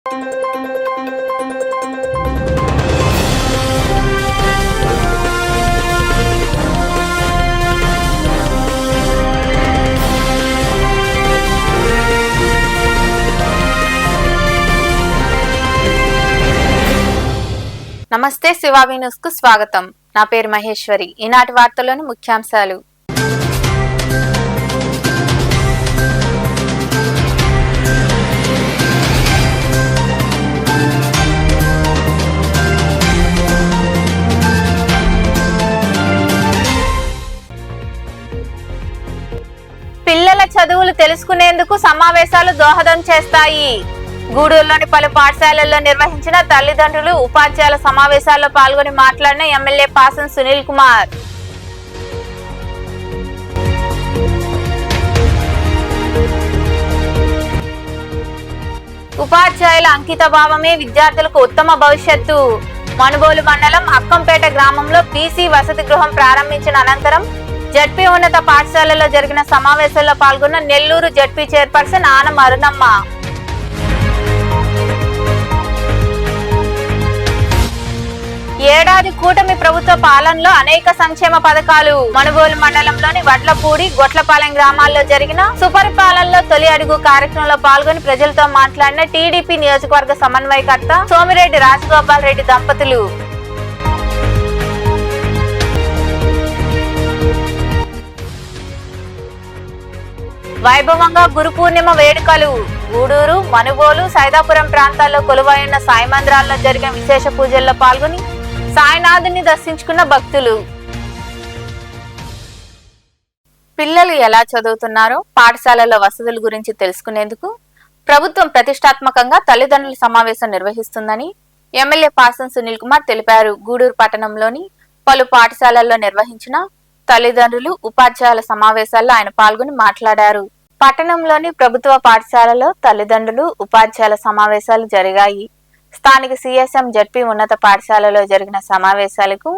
నమస్తే శివావి న్యూస్ కు స్వాగతం. నా పేరు మహేశ్వరి. ఈనాటి వార్తల్లోని ముఖ్యాంశాలు. పిల్లల చదువులు తెలుసుకునేందుకు సమావేశాలు దోహదం చేస్తాయి. గూడూరులోని పలు పాఠశాలల్లో నిర్వహించిన తల్లిదండ్రులు ఉపాధ్యాయుల సమావేశాల్లో పాల్గొని మాట్లాడిన ఎమ్మెల్యే పాసం సునీల్ కుమార్. ఉపాధ్యాయుల అంకిత భావమే విద్యార్థులకు ఉత్తమ భవిష్యత్తు. మనుబోలు మండలం అక్కంపేట గ్రామంలో పీసీ వసతి గృహం ప్రారంభించిన అనంతరం జడ్పీ ఉన్నత పాఠశాలలో జరిగిన సమావేశంలో పాల్గొన్న నెల్లూరు జడ్పీ చైర్పర్సన్ ఆనం అరుణమ్మ. ఏడాది కూటమి ప్రభుత్వ పాలనలో అనేక సంక్షేమ పథకాలు. మనుబోలు మండలంలోని వడ్లపూడి, గొట్లపాలెం గ్రామాల్లో జరిగిన సుపరిపాలనలో తొలి అడుగు కార్యక్రమంలో పాల్గొని ప్రజలతో మాట్లాడిన టీడీపీ నియోజకవర్గ సమన్వయకర్త సోమిరెడ్డి రాజగోపాల్ రెడ్డి దంపతులు. వైభవంగా గురు పూర్ణిమ వేడుకలు. గూడూరు, మనుబోలు, సైదాపురం ప్రాంతాల్లో కొలువైన సాయి మందిరాల్లో జరిగిన విశేష పూజల్లో పాల్గొని సాయినాథుని దర్శించుకున్న భక్తులు. పిల్లలు ఎలా చదువుతున్నారో పాఠశాలల వసతుల గురించి తెలుసుకునేందుకు ప్రభుత్వం ప్రతిష్టాత్మకంగా తల్లిదండ్రుల సమావేశం నిర్వహిస్తుందని ఎమ్మెల్యే పాసం సునీల్ కుమార్ తెలిపారు. గూడూరు పట్టణంలోని పలు పాఠశాలల్లో నిర్వహించిన తల్లిదండ్రులు ఉపాధ్యాయుల సమావేశాల్లో ఆయన పాల్గొని మాట్లాడారు. పట్టణంలోని ప్రభుత్వ పాఠశాలలో తల్లిదండ్రులు ఉపాధ్యాయుల సమావేశాలు జరిగాయి. స్థానిక సిఎస్ఎం జడ్పీ ఉన్నత పాఠశాలలో జరిగిన సమావేశాలకు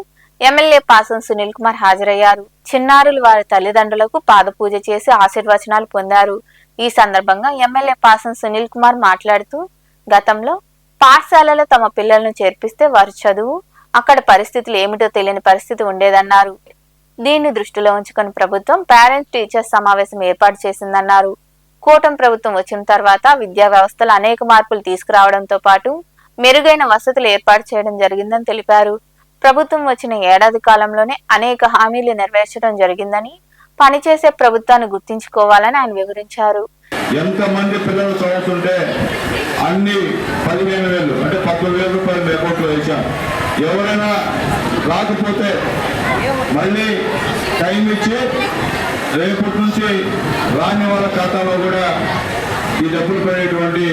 ఎమ్మెల్యే పాసం సునీల్ కుమార్ హాజరయ్యారు. చిన్నారులు వారి తల్లిదండ్రులకు పాదపూజ చేసి ఆశీర్వచనాలు పొందారు. ఈ సందర్భంగా ఎమ్మెల్యే పాసం సునీల్ కుమార్ మాట్లాడుతూ గతంలో పాఠశాలలో తమ పిల్లలను చేర్పిస్తే వారి చదువు, అక్కడ పరిస్థితులు ఏమిటో తెలియని పరిస్థితి ఉండేదన్నారు. దీన్ని దృష్టిలో ఉంచుకుని ప్రభుత్వం పేరెంట్స్ టీచర్స్ సమావేశం ఏర్పాటు చేసిందన్నారు. కూటమి ప్రభుత్వం వచ్చిన తర్వాత విద్యా వ్యవస్థలో అనేక మార్పులు తీసుకురావడంతో పాటు మెరుగైన వసతులు ఏర్పాటు చేయడం జరిగిందని తెలిపారు. ప్రభుత్వం వచ్చిన ఏడాది కాలంలోనే అనేక హామీలు నెరవేర్చడం జరిగిందని, పనిచేసే ప్రభుత్వాన్ని గుర్తించుకోవాలని ఆయన వివరించారు. ఎంతమంది పిల్లలు చదువుతుంటే అన్ని 15,000 అంటే 10,000 రూపాయలు అకౌంట్లో వేసాం. ఎవరైనా రాకపోతే మళ్ళీ టైం ఇచ్చి రేపటి నుంచి రాని వాళ్ళ ఖాతాలో కూడా ఈ డబ్బులు పడేటువంటి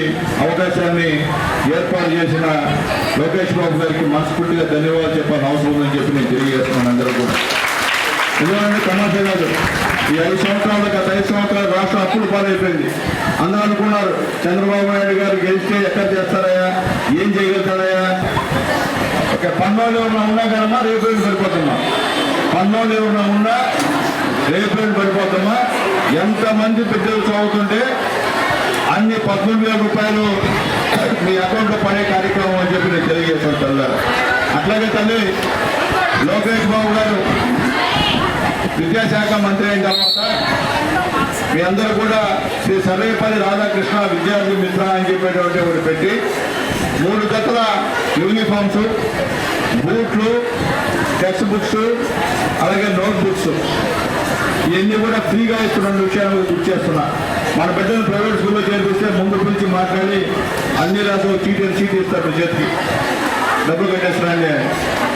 అవకాశాన్ని ఏర్పాటు చేసిన లోకేష్ బాబు గారికి మనస్ఫూర్తిగా ధన్యవాదాలు చెప్పాలని అవసరం ఉందని చెప్పి నేను తెలియజేస్తున్నాను. అందరూ కూడా ఎందుకంటే తమాషా కాదు, ఈ 5 సంవత్సరాలు గత 5 సంవత్సరాలు రాష్ట్రం అప్పులు పాలైపోయింది. అందరూ అనుకున్నారు చంద్రబాబు నాయుడు గారు గెలిస్తే ఎక్కడ చేస్తారయ్యా, ఏం చేయగలుగుతారయ్యా. ఒక పన్నోళ్ళు ఎవరైనా ఉన్నా కదమ్మా రేపేళ్ళు పడిపోతున్నా, పన్నోళ్ళు ఎవరైనా ఉన్నా రేపేళ్ళు పడిపోతున్నా. ఎంతమంది పెద్దలు చదువుతుంటే అన్ని 19,000 రూపాయలు మీ అకౌంట్లో పడే కార్యక్రమం అని చెప్పి నేను తెలియజేస్తాను తల్లి. అట్లాగే తల్లి లోకేష్ బాబు గారు విద్యాశాఖ మంత్రి అయిన తర్వాత మీ అందరూ కూడా శ్రీ సర్వేపల్లి రాధాకృష్ణ విద్యార్థి మిత్ర అని చెప్పేటువంటి ఒకటి పెట్టి 3 జతల యూనిఫామ్స్, బూట్లు, టెక్స్ట్ బుక్స్, అలాగే నోట్ బుక్స్ ఇవన్నీ కూడా ఫ్రీగా ఇస్తున్న విషయాన్ని గుర్తు చేస్తున్నా. మన బిడ్డలు ప్రైవేట్ స్కూల్లో చేర్పిస్తే ముందు పిలిచి మాట్లాడి అన్ని రాసు చీటీ ఇస్తారు చేతికి, డబ్బులు కట్టేస్తున్నాండి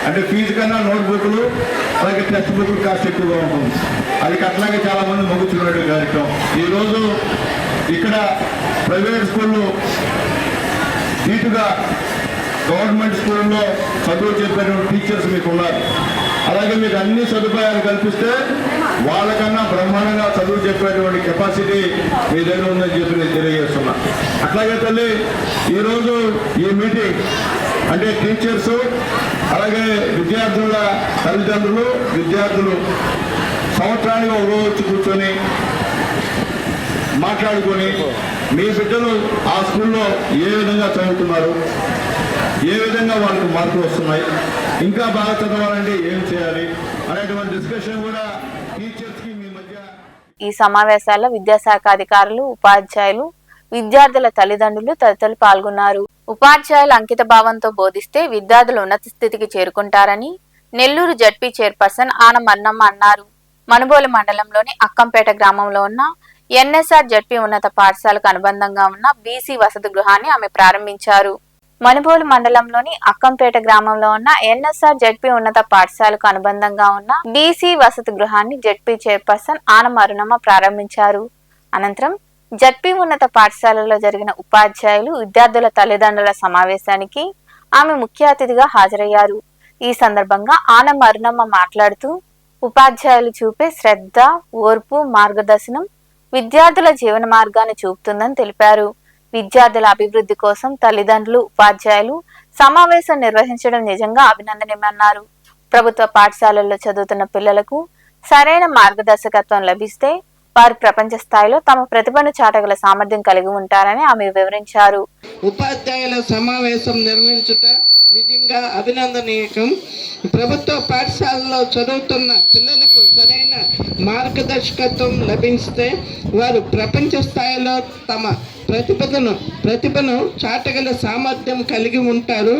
అంటే ఫీజు కన్నా నోట్ బుక్లు అలాగే టెక్స్ట్ బుక్లు కాస్ట్ ఎక్కువగా ఉంటుంది. అది అట్లాగే చాలా మంది మొగ్గుచున్నటువంటి కార్యక్రమం. ఈరోజు ఇక్కడ ప్రైవేట్ స్కూళ్ళు నీటుగా గవర్నమెంట్ స్కూల్లో చదువు చెప్పేటువంటి టీచర్స్ మీకు ఉన్నారు. అలాగే మీకు అన్ని సదుపాయాలు కల్పిస్తే వాళ్ళకన్నా బ్రహ్మాండంగా చదువు చెప్పేటువంటి కెపాసిటీ మీ దగ్గర ఉందని చెప్పి నేను తెలియజేస్తున్నా. అట్లాగే తల్లి ఈరోజు ఈ మీటింగ్ అంటే టీచర్స్ అలాగే విద్యార్థుల తల్లిదండ్రులు, విద్యార్థులు సంవత్సరానికి ఒక రోజు వచ్చి కూర్చొని మాట్లాడుకొని మీ బిడ్డలు ఆ స్కూల్లో ఏ విధంగా చదువుతున్నారు, ఏ విధంగా వాళ్ళకు మార్కులు వస్తున్నాయి, ఇంకా బాగా చదవాలంటే ఏం చేయాలి అనేటువంటి డిస్కషన్ కూడా టీచర్స్కి మీ మధ్య. ఈ సమావేశాల్లో విద్యాశాఖ అధికారులు, ఉపాధ్యాయులు, విద్యార్థుల తల్లిదండ్రులు తదితరులు పాల్గొన్నారు. ఉపాధ్యాయులు అంకిత భావంతో బోధిస్తే విద్యార్థులు ఉన్నత స్థితికి చేరుకుంటారని నెల్లూరు జడ్పీ చైర్పర్సన్ ఆన మన్నమ్మ అన్నారు. మనుబోలు మండలంలోని అక్కంపేట గ్రామంలో ఉన్న ఎన్ఎస్ఆర్ జడ్పీ ఉన్నత పాఠశాలకు అనుబంధంగా ఉన్న బీసీ వసతి గృహాన్ని ఆమె ప్రారంభించారు. మనుబోలు మండలంలోని అక్కంపేట గ్రామంలో ఉన్న ఎన్ఎస్ఆర్ జడ్పీ ఉన్నత పాఠశాలకు అనుబంధంగా ఉన్న బీసీ వసతి గృహాన్ని జడ్పీ చైర్పర్సన్ ఆన మరునమ్మ ప్రారంభించారు. అనంతరం జడ్పీ ఉన్నత పాఠశాలలో జరిగిన ఉపాధ్యాయులు, విద్యార్థుల తల్లిదండ్రుల సమావేశానికి ఆమె ముఖ్య అతిథిగా హాజరయ్యారు. ఈ సందర్భంగా ఆన మరునమ్మ మాట్లాడుతూ ఉపాధ్యాయులు చూపే శ్రద్ధ, ఓర్పు, మార్గదర్శనం విద్యార్థుల జీవన మార్గాన్ని చూపుతుందని తెలిపారు. విద్యార్థుల అభివృద్ధి కోసం తల్లిదండ్రులు, ఉపాధ్యాయులు సమావేశం నిర్వహించడం నిజంగా అభినందనీయమన్నారు. ప్రభుత్వ పాఠశాలల్లో చదువుతున్న పిల్లలకు సరైన మార్గదర్శకత్వం లభిస్తే వారు ప్రపంచ స్థాయిలో తమ ప్రతిభను చాటగల సామర్థ్యం కలిగి ఉంటారని ఆమె వివరించారు. ఉపాధ్యాయుల సమావేశం నిర్వహించుట నిజంగా అభినందనీయం. ప్రభుత్వ పాఠశాలలో చదువుతున్న పిల్లలకు సరైన మార్గదర్శకత్వం లభిస్తే వారు ప్రపంచ స్థాయిలో తమ ప్రతిభను చాటగల సామర్థ్యం కలిగి ఉంటారు.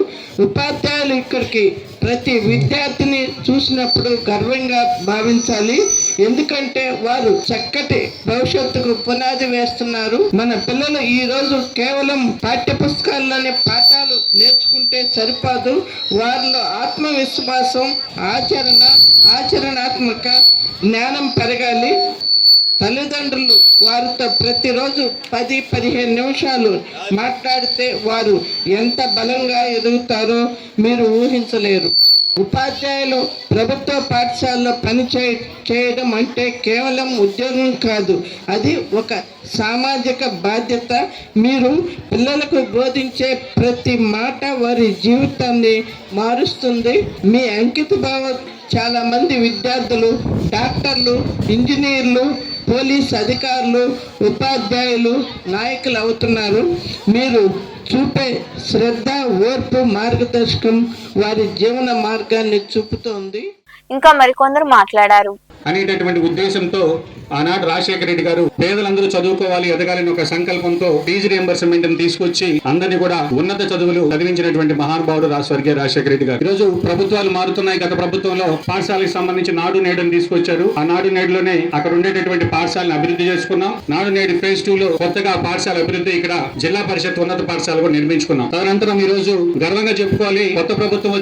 ఉపాధ్యాయులు ఇక్కడికి ప్రతి విద్యార్థిని చూసినప్పుడు గర్వంగా భావించాలి. ఎందుకంటే వారు చక్కటి భవిష్యత్తుకు పునాది వేస్తున్నారు. మన పిల్లలు ఈ రోజు కేవలం పాఠ్య పుస్తకాల్లోనే పాఠాలు నేర్చుకుంటే సరిపోదు. వారిలో ఆత్మవిశ్వాసం, ఆచరణాత్మక జ్ఞానం పెరగాలి. తల్లిదండ్రులు వారితో ప్రతిరోజు 10-15 నిమిషాలు మాట్లాడితే వారు ఎంత బలంగా ఎదుగుతారో మీరు ఊహించలేరు. ఉపాధ్యాయులు ప్రభుత్వ పాఠశాలలో చేయడం అంటే కేవలం ఉద్యోగం కాదు, అది ఒక సామాజిక బాధ్యత. మీరు పిల్లలకు బోధించే ప్రతి మాట వారి జీవితాన్ని మారుస్తుంది. మీ అంకిత భావం చాలా మంది విద్యార్థులు డాక్టర్లు, ఇంజనీర్లు, పోలీస్ అధికారులు, ఉపాధ్యాయులు, నాయకులు అవుతున్నారు. మీరు చూపే శ్రద్ధ, ఓర్పు, మార్గదర్శకం వారి జీవన మార్గాన్ని చూపుతోంది. ఇంకా మరికొందరు మాట్లాడారు. అనేటటువంటి ఉద్దేశంతో ఆనాడు రాజశేఖర రెడ్డి గారు పేదలందరూ చదువుకోవాలి, ఎదగాలని ఒక సంకల్పంతో ఫీజు రియంబర్స్మెంట్ తీసుకొచ్చి అందరినీ కూడా ఉన్నత చదువులు చదివించినటువంటి మహానుభావుడు స్వర్గీయ రాజశేఖర రెడ్డి గారు. ఈరోజు ప్రభుత్వాలు మారుతున్నాయి. గత ప్రభుత్వంలో పాఠశాలకు సంబంధించి నాడు నేడుని తీసుకొచ్చారు. ఆ నాడు నేడులోనే అక్కడ ఉండేటటువంటి పాఠశాలను అభివృద్ధి చేసుకున్నాం. నాడు నేడు ఫేజ్ 2 లో కొత్తగా పాఠశాల అభివృద్ధి ఇక్కడ జిల్లా పరిషత్ ఉన్నత పాఠశాల కూడా నిర్మించుకున్నాం. తదనంతరం ఈ రోజు గర్వంగా చెప్పుకోవాలి, కొత్త ప్రభుత్వం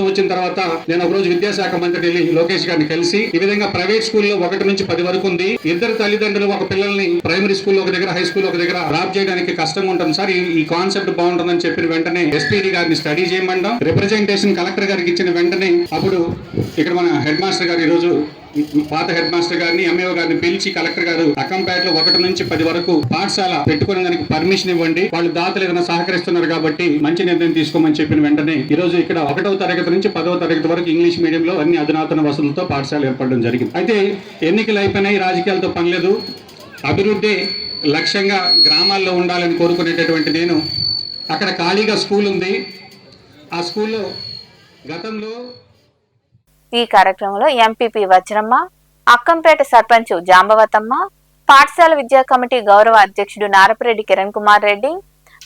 వచ్చిన తర్వాత నేను ఒక రోజు విద్యాశాఖ మంత్రి లోకేష్ గారిని కలిసి ఈ విధంగా ప్రైవేట్ స్కూల్లో 1 నుంచి 10 వరకు ఉంది. ఇద్దరు తల్లిదండ్రులు ఒక పిల్లల్ని ప్రైమరీ స్కూల్ ఒక దగ్గర, హై స్కూల్ ఒక దగ్గర డ్రాప్ చేయడానికి కష్టంగా ఉంటుంది సార్, ఈ కాన్సెప్ట్ బాగుంటుందని చెప్పిన వెంటనే ఎస్పీడీ గారిని స్టడీ చేయమంటాం. రిప్రజెంటేషన్ కలెక్టర్ గారికి ఇచ్చిన వెంటనే అప్పుడు ఇక్కడ మన హెడ్ మాస్టర్ గారు, ఈ రోజు పాత హెడ్ మాస్టర్ గారిని, ఎంఏఓ గారిని పిలిచి కలెక్టర్ గారు అక్కంపేటలో 1 నుంచి 10 వరకు పాఠశాల పెట్టుకునే దానికి పర్మిషన్ ఇవ్వండి, వాళ్ళు దాతలు ఏదైనా సహకరిస్తున్నారు కాబట్టి మంచి నిర్ణయం తీసుకోమని చెప్పిన వెంటనే ఈ రోజు ఇక్కడ 1వ తరగతి నుంచి 10వ తరగతి వరకు ఇంగ్లీష్ మీడియంలో అన్ని అధునాతన వసతులతో పాఠశాల ఏర్పడడం జరిగింది. అయితే ఎన్నికలు అయిపోయినాయి, రాజకీయాలతో పని లేదు. అభివృద్ధి లక్ష్యంగా గ్రామాల్లో ఉండాలని కోరుకునేటటువంటి నేను అక్కడ ఖాళీగా స్కూల్ ఉంది. ఆ స్కూల్లో గతంలో ఈ కార్యక్రమంలో ఎంపీపీ వజ్రమ్మ, అక్కంపేట సర్పంచ్ జాంబవతమ్మ, పాఠశాల విద్యా కమిటీ గౌరవ అధ్యక్షుడు నారపరెడ్డి కిరణ్ కుమార్ రెడ్డి,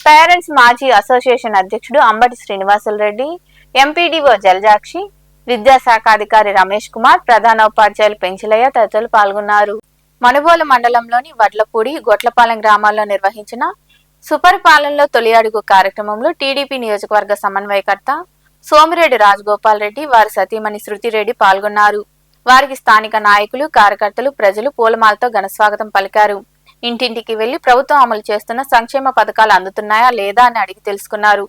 పేరెంట్స్ మాజీ అసోసియేషన్ అధ్యక్షుడు అంబటి శ్రీనివాసులు రెడ్డి, ఎంపీడీఓ జలజాక్షి, విద్యాశాఖాధికారి రమేష్ కుమార్, ప్రధానోపాధ్యాయులు పెంచిలయ్య తదితరులు పాల్గొన్నారు. మనుబోలు మండలంలోని వడ్లపూడి, గొట్లపాలెం గ్రామాల్లో నిర్వహించిన సుపరిపాలనలో తొలి అడుగు కార్యక్రమంలో టీడీపీ నియోజకవర్గ సమన్వయకర్త సోమిరెడ్డి రాజగోపాల్ రెడ్డి, వారి సతీమణి శృతిరెడ్డి పాల్గొన్నారు. వారికి స్థానిక నాయకులు, కార్యకర్తలు, ప్రజలు పూలమాలతో ఘనస్వాగతం పలికారు. ఇంటింటికి వెళ్లి ప్రభుత్వం అమలు చేస్తున్న సంక్షేమ పథకాలు అందుతున్నాయా లేదా అని అడిగి తెలుసుకున్నారు.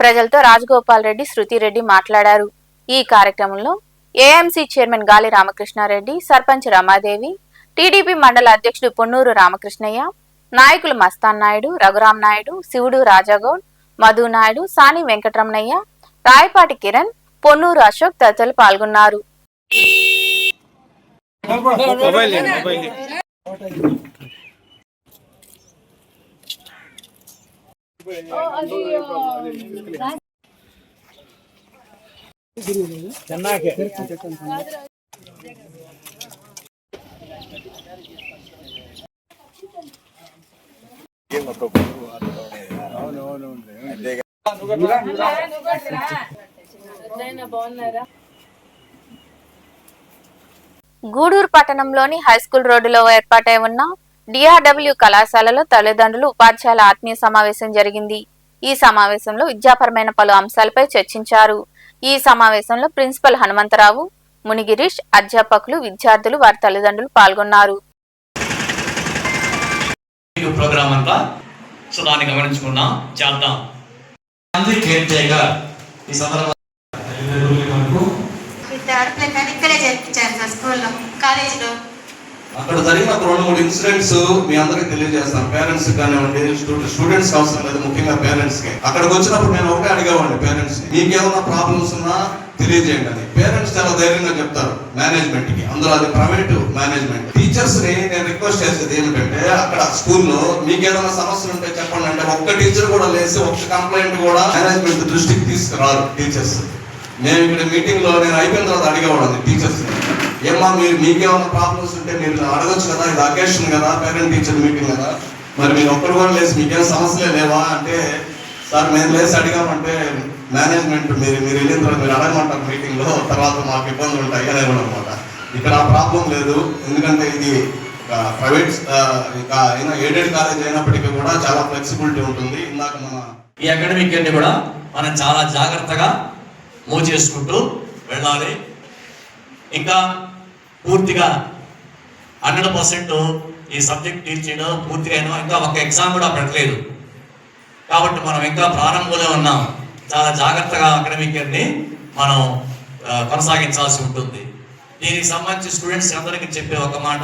ప్రజలతో రాజగోపాల్ రెడ్డి, శృతిరెడ్డి మాట్లాడారు. ఈ కార్యక్రమంలో ఏఎంసీ చైర్మన్ గాలి రామకృష్ణారెడ్డి, సర్పంచ్ రమాదేవి, టీడీపీ మండల అధ్యక్షుడు పొన్నూరు రామకృష్ణయ్య, నాయకులు మస్తాన్ నాయుడు, రఘురాం నాయుడు, శివుడు రాజాగౌడ్, మధు నాయుడు, సాని వెంకటరమణయ్య, రాయపాటి కిరణ్, పొన్నూరు అశోక్ తదితరులు పాల్గొన్నారు. గూడూరు పట్టణంలోని హైస్కూల్ రోడ్డులో ఏర్పాటై ఉన్న డిఆర్డబ్ల్యూ కళాశాలలో తల్లిదండ్రులు ఉపాధ్యాయుల ఆత్మీయ సమావేశం జరిగింది. ఈ సమావేశంలో విద్యాపరమైన పలు అంశాలపై చర్చించారు. ఈ సమావేశంలో ప్రిన్సిపల్ హనుమంతరావు, మునిగిరీష్, అధ్యాపకులు, విద్యార్థులు, వారి తల్లిదండ్రులు పాల్గొన్నారు. ప్రోగ్రామ్ అంతా సో దాన్ని గమనించుకున్నాం చేద్దాం. ఇక్కడే చేర్పించారు సార్, స్కూల్లో, కాలేజీలో. అక్కడ జరిగిన 2-3 ఇన్సిడెంట్స్ మీ అందరికి తెలియజేస్తాను. పేరెంట్స్ కానివ్వండి, స్టూడెంట్స్ అవసరం లేదు, ముఖ్యంగా పేరెంట్స్ కి. అక్కడికి వచ్చినప్పుడు నేను ఒకటే అడిగేవాడిని పేరెంట్స్ ని, మీకు ఏమైనా ప్రాబ్లమ్స్ ఉన్నా తెలియజేయండి అని. పేరెంట్స్ చాలా ధైర్యంగా చెప్తారు మేనేజ్మెంట్ కి, అందులో అది ప్రైవేట్ మేనేజ్మెంట్. టీచర్స్ ని నేను రిక్వెస్ట్ చేసేది ఏమిటంటే, అక్కడ స్కూల్లో మీకు ఏదైనా సమస్యలు ఉంటే చెప్పండి అంటే ఒక్క టీచర్ కూడా లేసి ఒక్క కంప్లైంట్ కూడా మేనేజ్మెంట్ దృష్టికి తీసుకురారు టీచర్స్. మేము ఇక్కడ మీటింగ్ లో నేను అయిపోయిన తర్వాత అడిగేవాడు టీచర్స్, ఏమా మీకేమైనా ప్రాబ్లమ్స్ ఉంటే మీరు అడగచ్చు కదా, ఇది అకేషన్ కదా, పేరెంట్ టీచర్ మీటింగ్ కదా, మరి మీరు ఒక్కరు కూడా లేసి మీకేం సమస్యలే లేవా అంటే, సార్ మేము లేసి అడిగామంటే మేనేజ్మెంట్ మీరు వెళ్ళిన తర్వాత మీరు అడగమంటారు మీటింగ్ లో, తర్వాత మాకు ఇబ్బందులు ఉంటాయి అనేవాడు అనమాట. ఇక్కడ ఆ ప్రాబ్లం లేదు, ఎందుకంటే ఇది ప్రైవేట్ ఎయిడెడ్ కాలేజ్ అయినప్పటికీ కూడా చాలా ఫ్లెక్సిబిలిటీ ఉంటుంది. ఇందాక మన ఈ అకాడమిక్ ఇయర్ని కూడా మనం చాలా జాగ్రత్తగా మూవ్ చేసుకుంటూ వెళ్ళాలి. ఇంకా పూర్తిగా 100% ఈ సబ్జెక్ట్ టీచ్ చేయడం పూర్తిగా ఇంకా ఒక ఎగ్జామ్ కూడా పెట్టలేదు కాబట్టి మనం ఇంకా ప్రారంభంలో ఉన్నాం. చాలా జాగ్రత్తగా అకాడమిక్ ఇయర్ని మనం కొనసాగించాల్సి ఉంటుంది. దీనికి సంబంధించి స్టూడెంట్స్ అందరికీ చెప్పే ఒక మాట,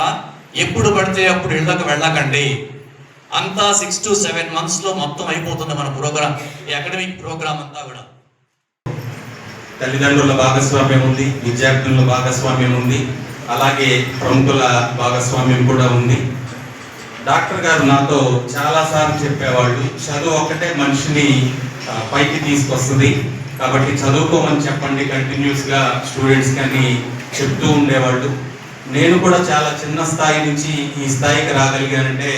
ఎప్పుడు పడితే అప్పుడు ఇళ్ళకి వెళ్ళకండి. అంతా 6 to 7 months లో మొత్తం అయిపోతుంది మన ప్రోగ్రామ్, ఈ అకాడమిక్ ప్రోగ్రామ్ అంతా కూడా. తల్లిదండ్రుల భాగస్వామ్యం ఉంది, విద్యార్థుల భాగస్వామ్యం ఉంది, అలాగే ప్రముఖుల భాగస్వామ్యం కూడా ఉంది. డాక్టర్ గారు నాతో చాలాసార్లు చెప్పేవాళ్ళు, చదువు ఒక్కటే మనిషిని పైకి తీసుకొస్తుంది కాబట్టి చదువుకోమని చెప్పండి కంటిన్యూస్గా స్టూడెంట్స్ కానీ చెప్తూ ఉండేవాళ్ళు. నేను కూడా చాలా చిన్న స్థాయి నుంచి ఈ స్థాయికి రాగలిగానంటే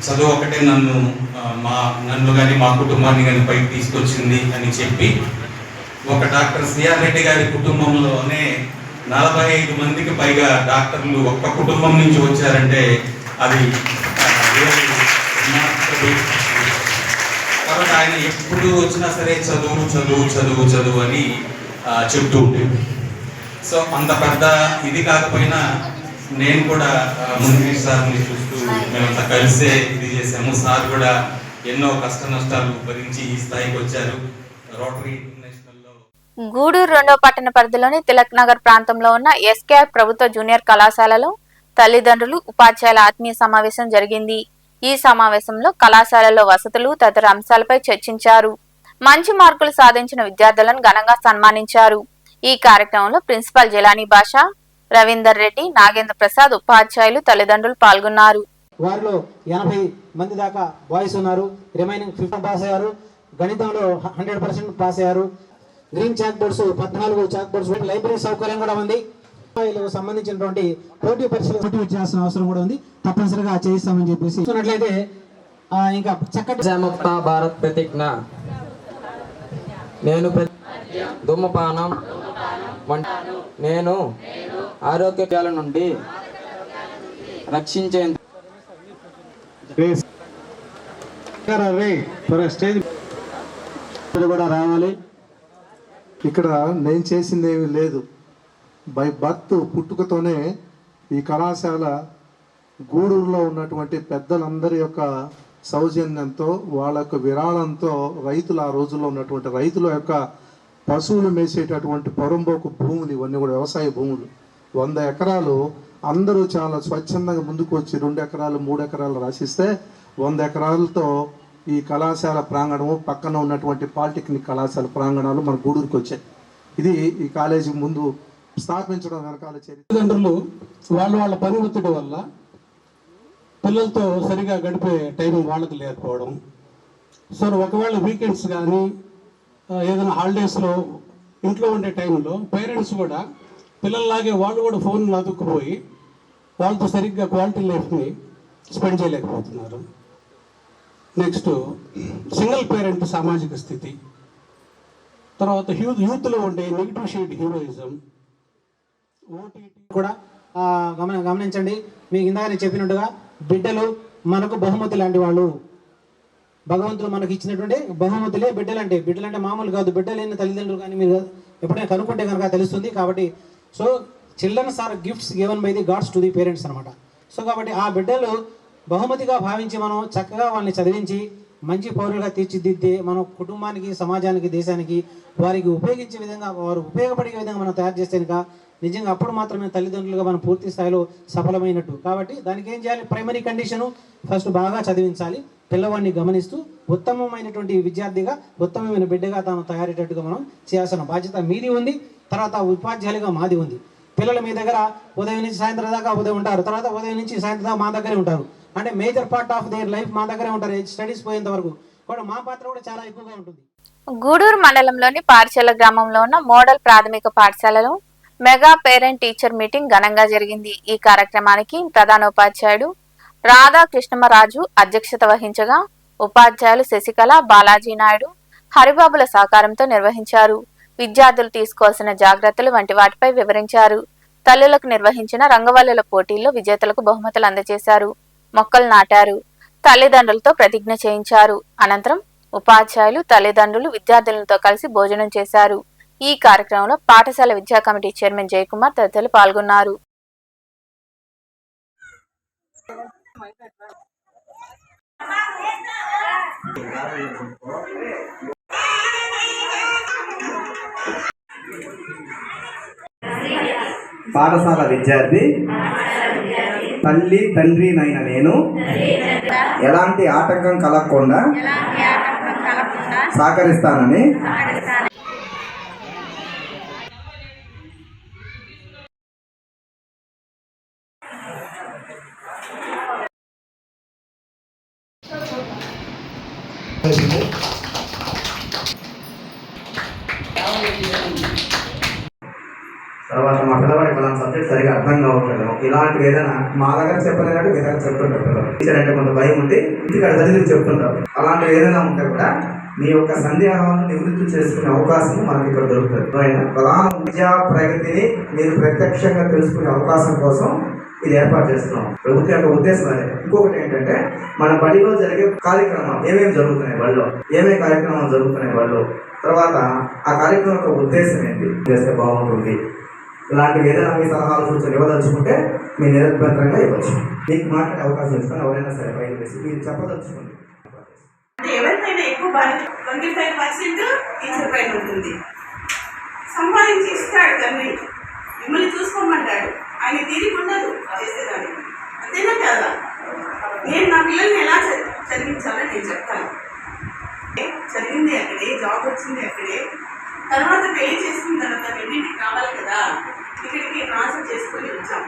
చదువు ఒకటే నన్ను కానీ మా కుటుంబాన్ని కానీ పైకి తీసుకొచ్చింది అని చెప్పి, ఒక డాక్టర్ సిఆర్ రెడ్డి గారి కుటుంబంలోనే 45 మందికి పైగా డాక్టర్లు ఒక్క కుటుంబం నుంచి వచ్చారంటే అది కాబట్టి ఆయన ఎప్పుడు వచ్చినా సరే చదువు చదువు చదువు చదువు అని చెప్తూ ఉండేది. సో అంత పెద్ద ఇది కాకపోయినా నేను కూడా ముందు సార్ని చూస్తూ మేమంతా కలిసే ఇది చేసాము. సార్ కూడా ఎన్నో కష్ట నష్టాలు భరించి ఈ స్థాయికి వచ్చారు. రోటరీ గూడూరు 2వ పట్టణ పరిధిలోని తిలక్ నగర్ ప్రాంతంలో ఉన్న ఎస్కేఆర్ ప్రభుత్వ జూనియర్ కళాశాలలో తల్లిదండ్రులు, ఉపాధ్యాయుల ఆత్మీయ సమావేశం జరిగింది. ఈ సమావేశంలో కళాశాలలో వసతులు తదితర అంశాలపై చర్చించారు. మంచి మార్కులు సాధించిన విద్యార్థులను ఘనంగా సన్మానించారు. ఈ కార్యక్రమంలో ప్రిన్సిపల్ జలానీ బాషా, రవీందర్ రెడ్డి, నాగేంద్ర ప్రసాద్, ఉపాధ్యాయులు, తల్లిదండ్రులు పాల్గొన్నారు. వారిలో 80 మంది దాకా బాయ్స్ ఉన్నారు, రిమైనింగ్ 50 పాస్ అయ్యారు. గణితంలో 100% పాస్ అయ్యారు. Green chalk boards 14 chalk boards, library సౌకర్యం కూడా ఉంది. సంబంధించినటువంటి పోటీ పరీక్షలు చేయాల్సిన అవసరం కూడా ఉంది, తప్పనిసరిగా చేయిస్తామని చెప్పేసి చూసినట్లయితే ఇంకా చక్కటి భారత్ ప్రతిజ్ఞ. నేను ధూమపానం నేను ఆరోగ్యాల నుండి రక్షించేందుకు కూడా రావాలి. ఇక్కడ నేను చేసింది ఏమీ లేదు. బై బర్త్ పుట్టుకతోనే ఈ కళాశాల గూడూరులో ఉన్నటువంటి పెద్దలందరి యొక్క సౌజన్యంతో, వాళ్ళ యొక్క విరాళంతో రైతులు, ఆ రోజుల్లో ఉన్నటువంటి రైతుల యొక్క పశువులు మేసేటటువంటి పొరంబోకు భూములు, ఇవన్నీ కూడా వ్యవసాయ భూములు, 100 ఎకరాలు అందరూ చాలా స్వచ్ఛందంగా ముందుకు వచ్చి 2 ఎకరాలు 3 ఎకరాలు రాసిస్తే 100 ఎకరాలతో ఈ కళాశాల ప్రాంగణము, పక్కన ఉన్నటువంటి పాలిటెక్నిక్ కళాశాల ప్రాంగణాలు మన గూడూరుకి వచ్చాయి. ఇది ఈ కాలేజీ ముందు స్థాపించడం వెనకాల చరిత్ర. తల్లిదండ్రులు వాళ్ళ పని ఒత్తిడి వల్ల పిల్లలతో సరిగా గడిపే టైం వాళ్ళకి లేకపోవడం, సో ఒకవేళ వీకెండ్స్ కానీ ఏదైనా హాలిడేస్లో ఇంట్లో ఉండే టైంలో పేరెంట్స్ కూడా పిల్లల్లాగే వాళ్ళు కూడా ఫోన్లు అతుక్కుపోయి వాళ్ళతో సరిగ్గా క్వాలిటీ లైఫ్ని స్పెండ్ చేయలేకపోతున్నారు. నెక్స్ట్ సింగిల్ పేరెంట్ సామాజిక స్థితి, తర్వాత యూత్లో ఉండే నెగిటివ్ షేడ్ హీరోయిజం, ఓటీటీ కూడా గమనించండి. మీకు ఇందాక నేను చెప్పినట్టుగా బిడ్డలు మనకు బహుమతి లాంటి వాళ్ళు. భగవంతుడు మనకి ఇచ్చినటువంటి బహుమతులే బిడ్డలంటే. బిడ్డలంటే మామూలు కాదు, బిడ్డలేని తల్లిదండ్రులు కానీ మీరు ఎప్పుడైనా కనుక్కుంటే కనుక తెలుస్తుంది. కాబట్టి so childrens are gifts given by the gods to the parents అనమాట. సో కాబట్టి ఆ బిడ్డలు బహుమతిగా భావించి మనం చక్కగా వాళ్ళని చదివించి మంచి పౌరులుగా తీర్చిదిద్దే మన కుటుంబానికి, సమాజానికి, దేశానికి వారికి ఉపయోగించే విధంగా, వారు ఉపయోగపడే విధంగా మనం తయారు చేస్తే కనుక నిజంగా అప్పుడు మాత్రమే తల్లిదండ్రులుగా మనం పూర్తి స్థాయిలో సఫలమైనట్టు. కాబట్టి దానికి ఏం చేయాలి? ప్రైమరీ కండిషను ఫస్ట్ బాగా చదివించాలి. పిల్లవాడిని గమనిస్తూ ఉత్తమమైనటువంటి విద్యార్థిగా, ఉత్తమమైన బిడ్డగా తాను తయారయ్యేటట్టుగా మనం చేయాల్సిన బాధ్యత మీది ఉంది. తర్వాత ఉపాధ్యాయులుగా మాది ఉంది. పిల్లలు మీ దగ్గర ఉదయం నుంచి సాయంత్రం దాకా ఉదయం ఉంటారు, తర్వాత ఉదయం నుంచి సాయంత్రం దాకా మా దగ్గరే ఉంటారు. అంటే major part of their life మా దగ్గరే ఉంటారు, స్టడీస్ పోయేంత వరకు కూడా మా పాత్ర కూడా చాలా ఎక్కువగా ఉంటుంది. గూడూరు మండలంలోని పార్చల గ్రామంలో ఉన్న మోడల్ ప్రాథమిక పాఠశాలలో మెగా పేరెంట్ టీచర్ మీటింగ్ ఘనంగా జరిగింది. ఈ కార్యక్రమానికి ప్రధానోపాధ్యాయుడు రాధాకృష్ణమరాజు అధ్యక్షత వహించగా ఉపాధ్యాయులు శశికళ, బాలాజీ నాయుడు, హరిబాబుల సహకారంతో నిర్వహించారు. విద్యార్థులు తీసుకోవాల్సిన జాగ్రత్తలు వంటి వాటిపై వివరించారు. తల్లులకు నిర్వహించిన రంగవల్లుల పోటీల్లో విజేతలకు బహుమతులు అందజేశారు. మొక్కలు నాటారు. తల్లిదండ్రులతో ప్రతిజ్ఞ చేయించారు. అనంతరం ఉపాధ్యాయులు, తల్లిదండ్రులు విద్యార్థులతో కలిసి భోజనం చేశారు. ఈ కార్యక్రమంలో పాఠశాల విద్యా కమిటీ చైర్మన్ జయకుమార్ తదితరులు పాల్గొన్నారు. పాఠశాల విద్యార్థి తల్లి తండ్రినైన నేను ఎలాంటి ఆటంకం కలగకుండా సహకరిస్తానని తర్వాత మా పిల్లవాడికి మన సబ్జెక్ట్ సరిగా అర్థం కావట్లేదు, ఇలాంటివి ఏదైనా మా దగ్గర చెప్పలేదంటే మీ దగ్గర చెప్తుంటారు. పిల్లలు టీచర్ అంటే కొంత భయం ఉండి ఇక్కడ చదివి చెప్తుంటారు. అలాంటివి ఏదైనా ఉంటే కూడా మీ యొక్క సందేహాలను నివృత్తి చేసుకునే అవకాశం మనకి ఇక్కడ దొరుకుతుంది. ప్రధాన విద్యా ప్రగతిని మీరు ప్రత్యక్షంగా తెలుసుకునే అవకాశం కోసం ఇది ఏర్పాటు చేస్తున్నాం. ప్రభుత్వం యొక్క ఉద్దేశం అదే. ఇంకొకటి ఏంటంటే మన బడిలో జరిగే కార్యక్రమాలు ఏమేమి జరుగుతున్నాయి, బడిలో ఏమేమి కార్యక్రమాలు జరుగుతున్నాయి బడిలో, తర్వాత ఆ కార్యక్రమం యొక్క ఉద్దేశం ఏంటి చేస్తే బాగుంటుంది. ఇలాంటివి ఏదైనా మీ సలహాలు సూచనలు ఇవ్వదలుచుకుంటే మీ నిరభ్యంతరంగా ఇవ్వచ్చు. మీకు మాట్లాడే అవకాశం ఇస్తాను. ఎవరైనా సరే బయట వేసి మీరు చెప్పదలుచుకోండి. ఎవరికైనా ఎక్కువ 25% టీచర్ పైన ఉంటుంది. సంపాదించి ఇస్తాడు తండ్రి, మిమ్మల్ని చూసుకోమంటాడు. ఆయన తీరిక ఉండదు చేసేదాన్ని. అంతేనా కదా? నేను నా పిల్లల్ని ఎలా చదివించాలో నేను చెప్తాను. చదివింది అక్కడే, జాబ్ వచ్చింది అక్కడే, తర్వాత పెళ్లి చేసుకున్న తర్వాత రెండింటికి కావాలి కదా. ఇక్కడికి ట్రాన్స్ఫర్ చేసుకొని వచ్చాం.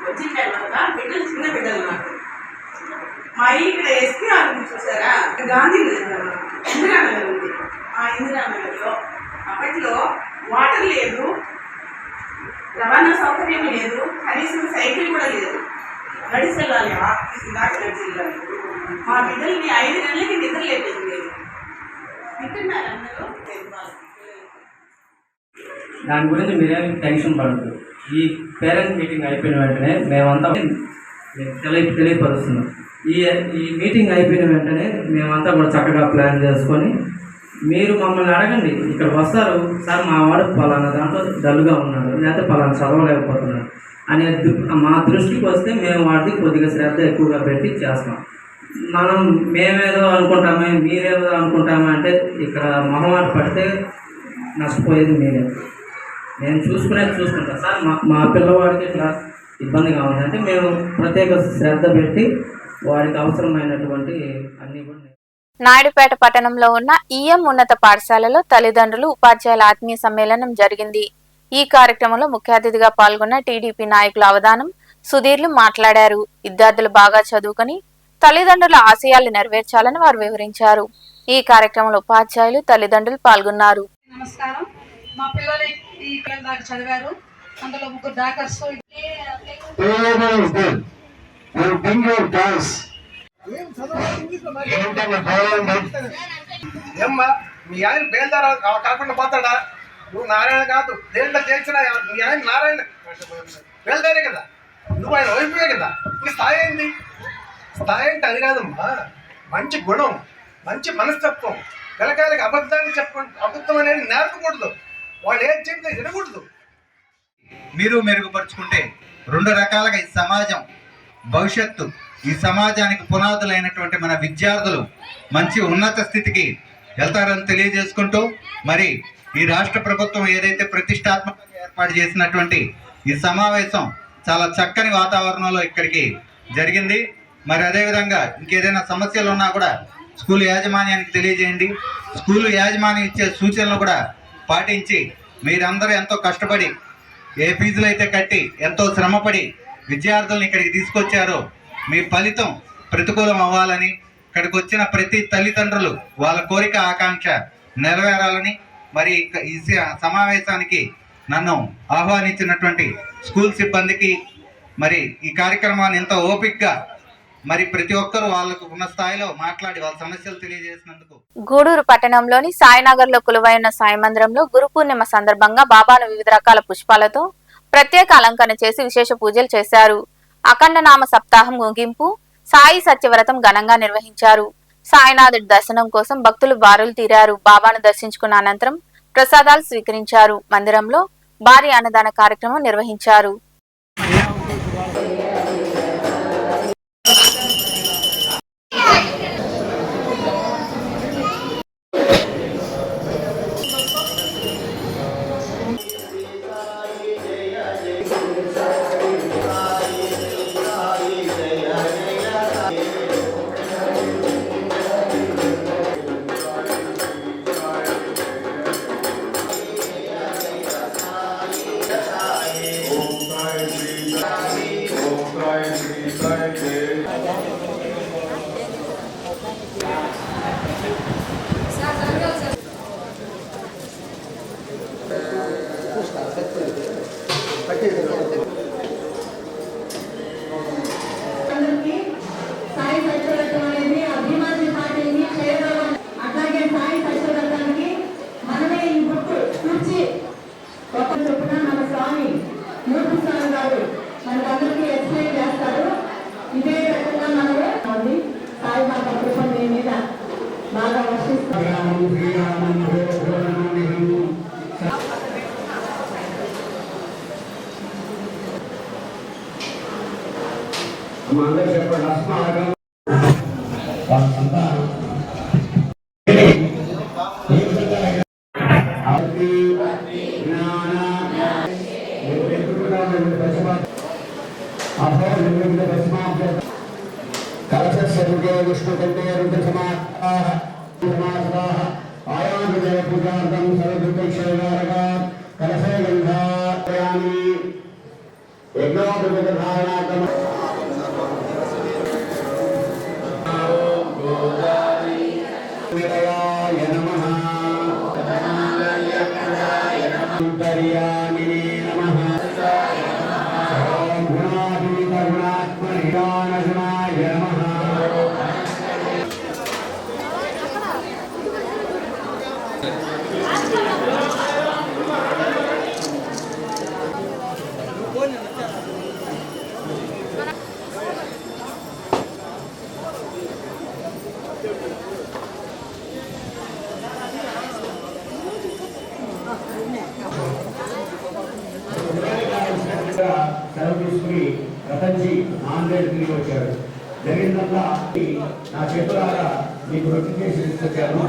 వచ్చిన తర్వాత బిడ్డలు చిన్న బిడ్డలు నాకు. మా ఇల్లు ఇక్కడ ఎస్పీ ఆఫీస్ చూసారా, గాంధీ ఇందిరానగర్ ఉంది. ఆ ఇందిరానగర్లో అప్పట్లో వాటర్ లేదు, రవాణా సౌకర్యం లేదు, కనీసం సైకిల్ కూడా లేదు. నడిచి వెళ్ళాలి, ఆఫీస్ దాకా నడిచి వెళ్ళాలి. మా బిడ్డలకి 5 నెలలకి నిద్ర లేదు. తింటున్నారు అందరూ. దాని గురించి మీరేమి టెన్షన్ పడద్దు. ఈ పేరెంట్ మీటింగ్ అయిపోయిన వెంటనే మేమంతా తెలియపరుస్తున్నాం. ఈ మీటింగ్ అయిపోయిన వెంటనే మేమంతా కూడా చక్కగా ప్లాన్ చేసుకొని మీరు మమ్మల్ని అడగండి. ఇక్కడ వస్తారు, సార్ మా వాడు పలానా దాంట్లో డల్గా ఉన్నాడు, లేకపోతే పలానా చదవలేకపోతున్నాడు అనే మా దృష్టికి వస్తే మేము వాటికి కొద్దిగా శ్రద్ధ ఎక్కువగా పెట్టి చేస్తాం. మేమేదో అనుకుంటామే, మీరేదో అనుకుంటామే అంటే ఇక్కడ మొహమాట పడితే నష్టపోయేది మీరే. నేను చూసుకుంటా సార్, మా పిల్లవాడికి ఇట్లా ఇబ్బందిగా ఉందంటే మేము ప్రత్యేక శ్రద్ధ పెట్టి వాడికి అవసరమైనటువంటి అన్ని కూడా. నాయుడుపేట పట్టణంలో ఉన్న ఈఎం ఉన్నత పాఠశాలలో తల్లిదండ్రులు, ఉపాధ్యాయుల ఆత్మీయ సమ్మేళనం జరిగింది. ఈ కార్యక్రమంలో ముఖ్య అతిథిగా పాల్గొన్న టీడీపీ నాయకుల అవధానం సుధీర్లు మాట్లాడారు. విద్యార్థులు బాగా చదువుకొని తల్లిదండ్రుల ఆశయాలు నెరవేర్చాలని వారు వివరించారు. ఈ కార్యక్రమంలో ఉపాధ్యాయులు, తల్లిదండ్రులు పాల్గొన్నారు. నమస్కారం. మా పిల్లలు ఈ క్లాస్ దాకా చదివారు. అందులో 3 డాక్టర్స్. మీ ఆయన బేల్దారా కాకుండా పోతాడా? నువ్వు నారాయణ కాదు, దేంట్లో తెలిసిన మీ ఆయన నారాయణ బేల్దారే కదా, నువ్వు ఆయన వైపువే కదా. నీ స్థాయి ఏంది? స్థాయి అంటే అది కాదమ్మా, మంచి గుణం, మంచి మనస్తత్వం, పిల్లకాయలకి అబద్ధాన్ని అబద్ధం అనేది నేర్పకూడదు. వాళ్ళు ఏం చెప్తే వినకూడదు. మీరు మెరుగుపరుచుకుంటే 2 రకాలుగా ఈ సమాజం భవిష్యత్తు, ఈ సమాజానికి పునాదులైనటువంటి మన విద్యార్థులు మంచి ఉన్నత స్థితికి వెళ్తారని తెలియజేసుకుంటూ, మరి ఈ రాష్ట్ర ప్రభుత్వం ఏదైతే ప్రతిష్టాత్మకంగా ఏర్పాటు చేసినటువంటి ఈ సమావేశం చాలా చక్కని వాతావరణంలో ఇక్కడికి జరిగింది. మరి అదేవిధంగా ఇంకేదైనా సమస్యలు ఉన్నా కూడా స్కూల్ యాజమాన్యానికి తెలియజేయండి. స్కూల్ యాజమాన్యం ఇచ్చే సూచనలు కూడా పాటించి మీరందరూ ఎంతో కష్టపడి ఏ ఫీజులు అయితే కట్టి ఎంతో శ్రమపడి విద్యార్థులను ఇక్కడికి తీసుకొచ్చారో మీ ఫలితం ప్రతికూలం అవ్వాలని, ఇక్కడికి వచ్చిన ప్రతి తల్లిదండ్రులు వాళ్ళ కోరిక ఆకాంక్ష నెరవేరాలని, మరి ఈ సమావేశానికి నన్ను ఆహ్వానించినటువంటి స్కూల్ సిబ్బందికి, మరి ఈ కార్యక్రమాన్ని ఎంతో ఓపికగా మరి ప్రతి ఒక్కరూ వాళ్ళకు ఉన్న స్థాయిలో మాట్లాడి వాళ్ళ సమస్యలు తెలియజేసినందుకు. గూడూరు పట్టణంలోని సాయినగర్ లో కొలువైన సాయి మందిరంలో గురు పూర్ణిమ సందర్భంగా బాబాను వివిధ రకాల పుష్పాలతో ప్రత్యేక అలంకరణ చేసి విశేష పూజలు చేశారు. అఖండ నామ సప్తాహం ముగింపు సాయి సత్యవ్రతం ఘనంగా నిర్వహించారు. సాయినాథుడి దర్శనం కోసం భక్తులు బారులు తీరారు. బాబాను దర్శించుకున్న అనంతరం ప్రసాదాలు స్వీకరించారు. మందిరంలో భారీ అన్నదాన కార్యక్రమం నిర్వహించారు. సెలవు తీసుకుని రతన్జీ ఆన్లైన్ తిరిగి వచ్చాడు. జరిగిందల్లా నా చేతులారా మీకు నోటిఫికేషన్ ఇచ్చాను.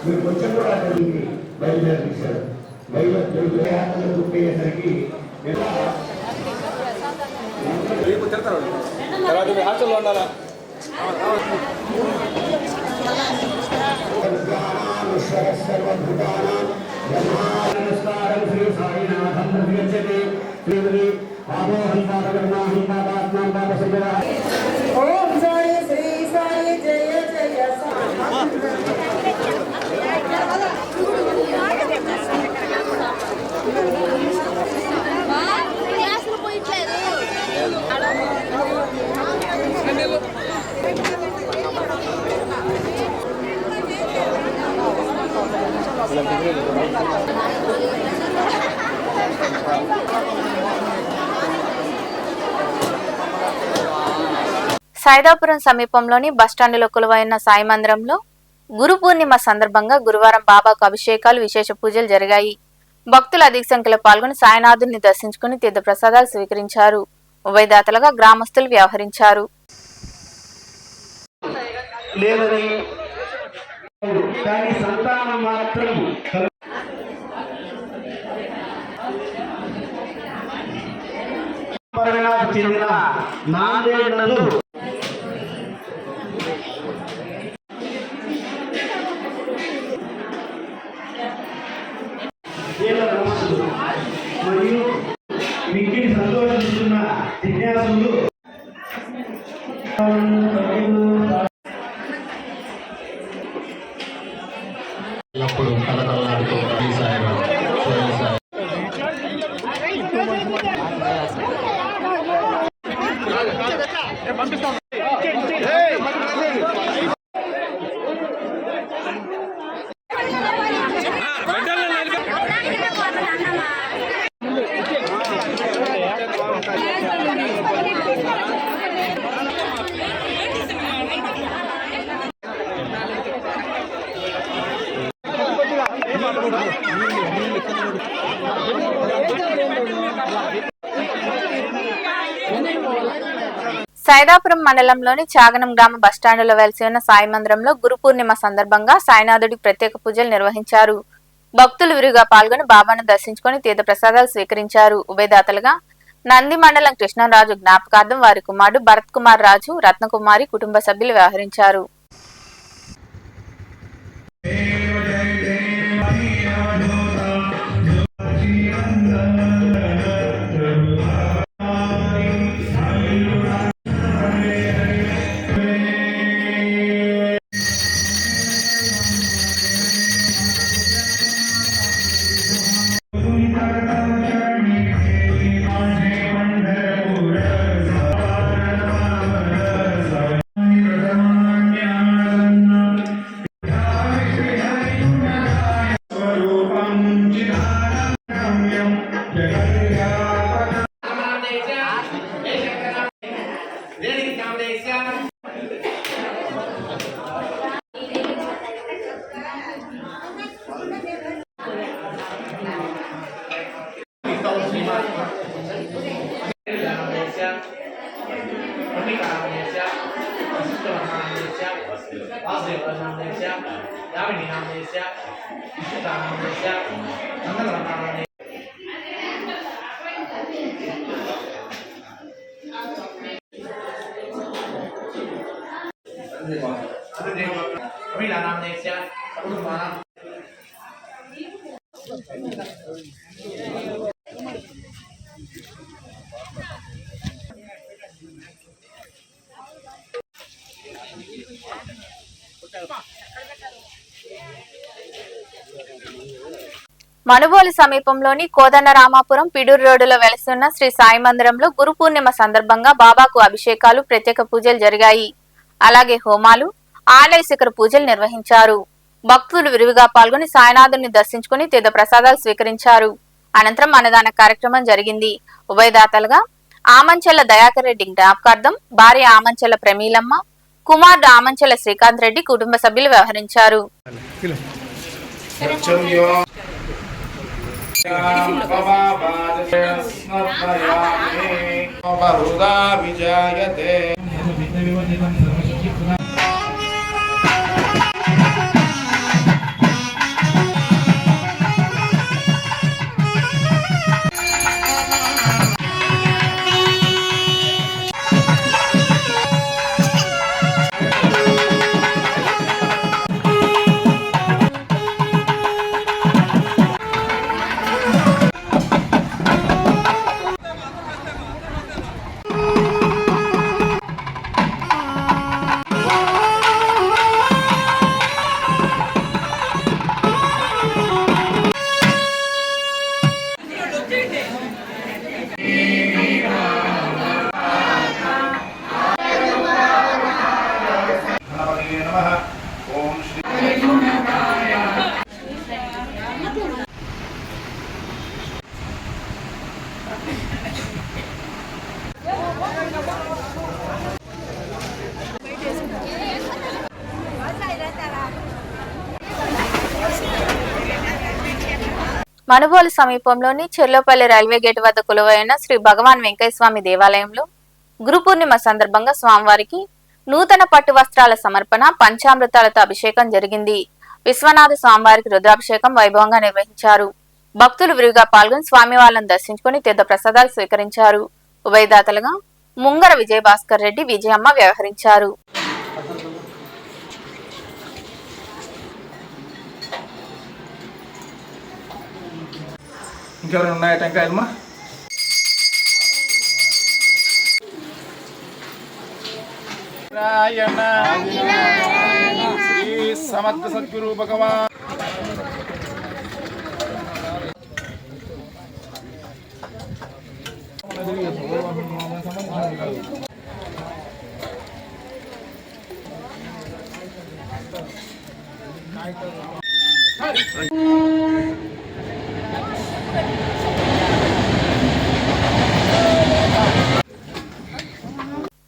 మీరు కొంచెం కూడా తెలివి బయలుదేరించారు. బయలుదేరి యాత్రలు గుర్తయ్యేసరికి హాస్టల్లో ఉండాలా నమస్కారం శ్రీ సాయినాథం ప్రతిగచ్చతే ఆమోహం పాదగర్మాహం పాదాత్మాం పాదసంగర ఓం సాయి శ్రీ సైదాపురం సమీపంలోని బస్టాండులో కొలువైన సాయి మందిరంలో గురు పూర్ణిమ సందర్భంగా గురువారం బాబాకు అభిషేకాలు, విశేష పూజలు జరిగాయి. భక్తులు అధిక సంఖ్యలో పాల్గొని సాయినాథుని దర్శించుకుని తీర్థ ప్రసాదాలు స్వీకరించారు. ఉభయదాతలుగా గ్రామస్తులు వ్యవహరించారు. చెందిన నాందేడ్నందు మరియు మిక్కిలి సంతోషిస్తున్న జిజ్ఞాసులు ఎల్లప్పుడూ కలకలాడుతూ సైదాపురం మండలంలోని చాగనం గ్రామ బస్టాండులో వెలిసి ఉన్న సాయి మందిరంలో గురు పూర్ణిమ సందర్భంగా సాయినాథుడికి ప్రత్యేక పూజలు నిర్వహించారు. భక్తులు విరిగా పాల్గొని బాబాను దర్శించుకుని తీర్థ ప్రసాదాలు స్వీకరించారు. ఉభయదాతలుగా నంది మండలం కృష్ణరాజు జ్ఞాపకార్థం వారి కుమారుడు భరత్ కుమార్ రాజు, రత్నకుమారి కుటుంబ సభ్యులు వ్యవహరించారు. మనుబోలు సమీపంలోని కోదండరామాపురం పిడూరు రోడ్డులో వెలసిన శ్రీ సాయి మందిరంలో గురు పూర్ణిమ సందర్భంగా బాబాకు అభిషేకాలు, ప్రత్యేక పూజలు జరిగాయి. అలాగే హోమాలు, ఆలయ శిఖర పూజలు నిర్వహించారు. భక్తులు విరివిగా పాల్గొని సాయినాథుని దర్శించుకుని తీర్థ ప్రసాదాలు స్వీకరించారు. అనంతరం అన్నదాన కార్యక్రమం జరిగింది. ఉభయదాతలుగా ఆమంచెల్ల దయాకర్ రెడ్డి జ్ఞాపకార్థం భార్య ఆమంచెల్ల ప్రమీలమ్మ, కుమారుడు ఆమంచెల్ల శ్రీకాంత్ రెడ్డి కుటుంబ సభ్యులు వ్యవహరించారు. మనుబోలు సమీపంలోని చెర్లోపల్లి రైల్వే గేట్ వద్ద కొలువైన శ్రీ భగవాన్ వెంకయ్యస్వామి దేవాలయంలో గురు పూర్ణిమ సందర్భంగా స్వామివారికి నూతన పట్టు వస్త్రాల సమర్పణ, పంచామృతాలతో అభిషేకం జరిగింది. విశ్వనాథ స్వామివారికి రుద్రాభిషేకం వైభవంగా నిర్వహించారు. భక్తులు విరివిగా పాల్గొని స్వామివార్లను దర్శించుకుని తీర్థ ప్రసాదాలు స్వీకరించారు. ఉభయదాతలుగా ముంగర విజయభాస్కర్ రెడ్డి, విజయమ్మ వ్యవహరించారు. ఇంకెవరైనా ఉన్నాయా టెంకాయలమ్మా? శ్రీ సమర్థ సద్గురు భగవాన్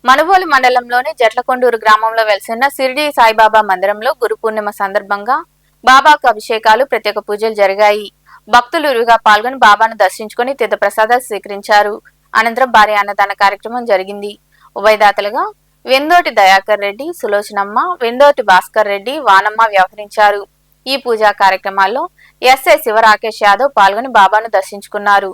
మనుబోలు మండలంలోని జట్లకొండూరు గ్రామంలో వెలిసిన షిరిడి సాయిబాబా మందిరంలో గురు పూర్ణిమ సందర్భంగా బాబాకు అభిషేకాలు, ప్రత్యేక పూజలు జరిగాయి. భక్తులు విరివిగా పాల్గొని బాబాను దర్శించుకుని తీర్థ ప్రసాదాలు స్వీకరించారు. అనంతరం భారీ అన్నదాన కార్యక్రమం జరిగింది. ఉభయదాతలుగా వెందోటి దయాకర్ రెడ్డి, సులోచనమ్మ, వెందోటి భాస్కర్ రెడ్డి, వానమ్మ వ్యవహరించారు. ఈ పూజా కార్యక్రమాల్లో ఎస్ఐ శివరాకేష్ యాదవ్ పాల్గొని బాబాను దర్శించుకున్నారు.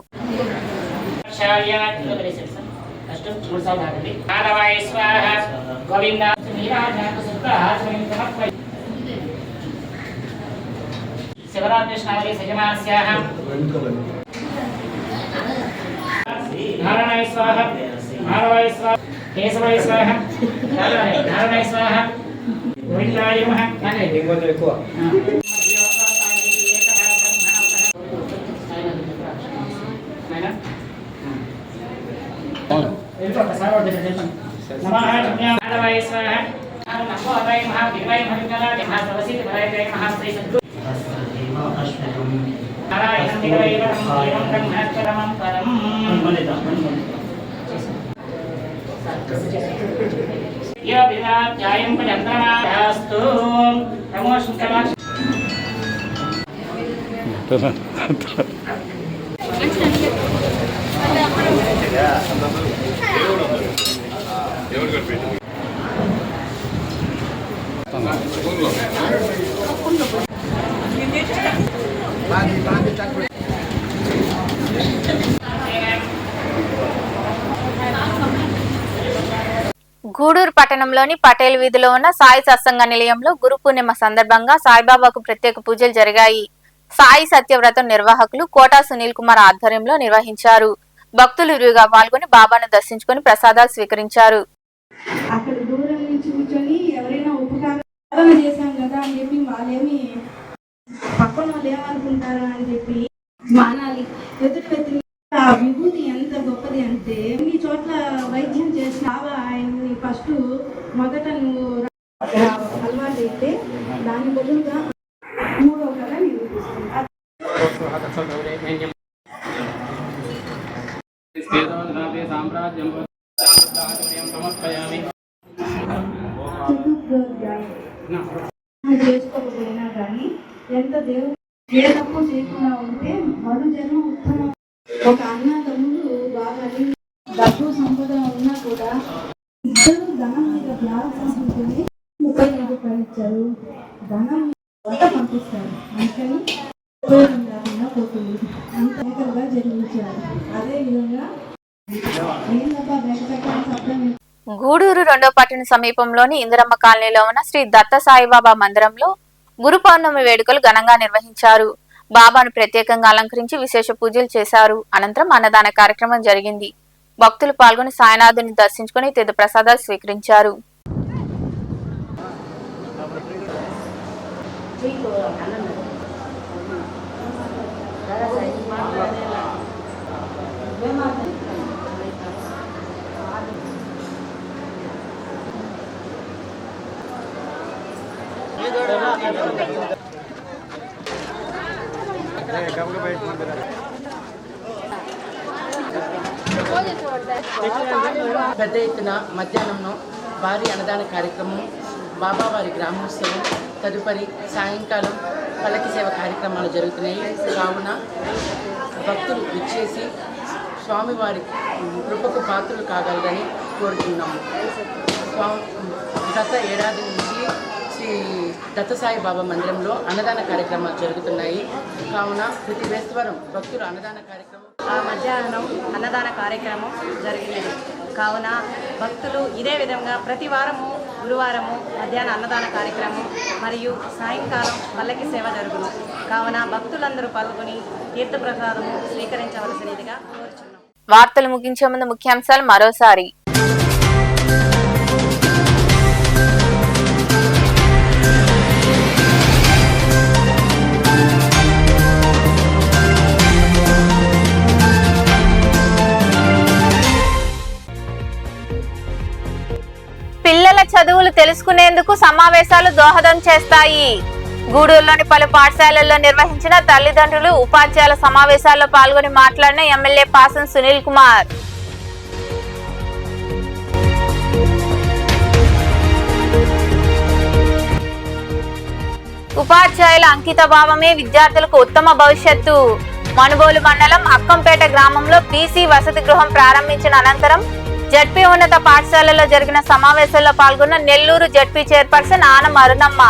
గూడూరు పట్టణంలోని పటేల్ వీధిలో ఉన్న సాయి సత్సంగ నిలయంలో గురు పూర్ణిమ సందర్భంగా సాయిబాబాకు ప్రత్యేక పూజలు జరిగాయి. సాయి సత్యవ్రతం నిర్వాహకులు కోటా సునీల్ కుమార్ ఆధ్వర్యంలో నిర్వహించారు. భక్తులు విరివిగా పాల్గొని బాబాను దర్శించుకుని ప్రసాదాలు స్వీకరించారు. అక్కడ దూరం నుంచి కూర్చొని ఎవరైనా ఉపకారం చేశాం కదా అని చెప్పి వాళ్ళేమి పక్కన వాళ్ళు ఏమనుకుంటారా అని చెప్పి మానాలి. ఎదుటి వ్యక్తి ఆ విభూతి ఎంత గొప్పది అంటే ఈ చోట్ల వైద్యం చేసిన ఆయన్ని ఫస్ట్ మొదట నువ్వు అలవాటు అయితే దాని బదులుగా మూడో కథ నిరూపిస్తుంది. చేసుకోకపోయినా కానీ ఎంత దేవుడు ఏ తప్పు చేయకుండా ఉంటే మరు జన్మ ఉత్తమం. ఒక అన్నదమ్ములు బాగా డబ్బు సంపద ఉన్నా కూడా ఇద్దరు ధనం మీద ధ్యాసం ఉంటుంది. 30,000 రూపాయలు ఇచ్చారు, ధనం వంట పంపిస్తారు, అందుకని ఉపయోగం లేకుండా పోతుంది. అంత ఏకలుగా జరిగించారు. అదే విధంగా గూడూరు 2వ పట్టణ సమీపంలోని ఇందిరమ్మ కాలనీలో ఉన్న శ్రీ దత్త సాయిబాబా మందిరంలో గురు పౌర్ణమి వేడుకలు ఘనంగా నిర్వహించారు. బాబాను ప్రత్యేకంగా అలంకరించి విశేష పూజలు చేశారు. అనంతరం అన్నదాన కార్యక్రమం జరిగింది. భక్తులు పాల్గొని సాయినాథుని దర్శించుకుని తీర్థ ప్రసాదాలు స్వీకరించారు. పెద్ద ఎత్తున మధ్యాహ్నంలో భారీ అన్నదాన కార్యక్రమం, బాబావారి గ్రామోత్సవం, తదుపరి సాయంకాలం పల్లకి సేవ కార్యక్రమాలు జరుగుతున్నాయి. కావున భక్తులు విచ్చేసి స్వామివారి కృపకు పాత్రలు కాగలరని కోరుతున్నాము. గత ఏడాది నుంచి శ్రీ దత్తసాయి బాబా మందిరంలో అన్నదాన కార్యక్రమాలు జరుగుతున్నాయి. కావున ప్రతి బేస్తవారం భక్తులు అన్నదాన కార్యక్రమం మధ్యాహ్నం అన్నదాన కార్యక్రమం జరిగినది. కావున భక్తులు ఇదే విధంగా ప్రతి వారము గురువారము మధ్యాహ్న అన్నదాన కార్యక్రమం మరియు సాయంకాలం పల్లకి సేవ జరుగును. కావున భక్తులందరూ పాల్గొని తీర్థప్రసాదము స్వీకరించవలసినదిగా కోరుచున్నాం. వార్తలు ముగించే ముందు ముఖ్యాంశాలు మరోసారి. పిల్లల చదువులు తెలుసుకునేందుకు సమావేశాలు దోహదం చేస్తాయి. గూడూరులోని పలు పాఠశాలల్లో నిర్వహించిన తల్లిదండ్రులు ఉపాధ్యాయుల సమావేశాల్లో పాల్గొని మాట్లాడిన ఎమ్మెల్యే పాసం సునీల్ కుమార్. ఉపాధ్యాయుల అంకిత భావమే విద్యార్థులకు ఉత్తమ భవిష్యత్తు. మనుబోలు మండలం అక్కంపేట గ్రామంలో బీసీ వసతి గృహం ప్రారంభించిన అనంతరం జడ్పీ ఉన్నత పాఠశాలలో జరిగిన సమావేశంలో పాల్గొన్న నెల్లూరు జడ్పీ చైర్పర్సన్ ఆనం అరుణమ్మ.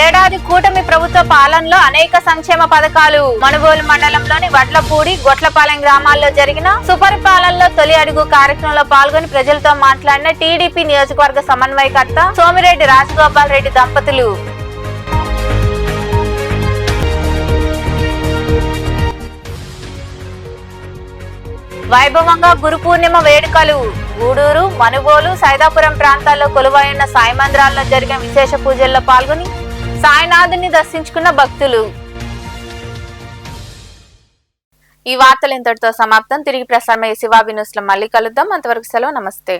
ఏడాది కూటమి ప్రభుత్వ పాలనలో అనేక సంక్షేమ పథకాలు. మనుబోలు మండలంలోని వడ్లపూడి గొట్లపాలెం గ్రామాల్లో జరిగిన సుపరిపాలనలో తొలి అడుగు కార్యక్రమంలో పాల్గొని ప్రజలతో మాట్లాడిన టీడీపీ నియోజకవర్గ సమన్వయకర్త సోమిరెడ్డి రాజగోపాల్ రెడ్డి దంపతులు. వైభవంగా గురు పూర్ణిమ వేడుకలు. గూడూరు, మనుబోలు, సైదాపురం ప్రాంతాల్లో కొలువైన సాయి మందిరాల్లో జరిగిన విశేష పూజల్లో పాల్గొని సాయినాథుని దర్శించుకున్న భక్తులు. ఈ వార్తలు ఇంతటితో సమాప్తం. తిరిగి ప్రసారమయ్యే శివాబి న్యూస్ లో మళ్ళీ కలుద్దాం. అంతవరకు సెలవు. నమస్తే.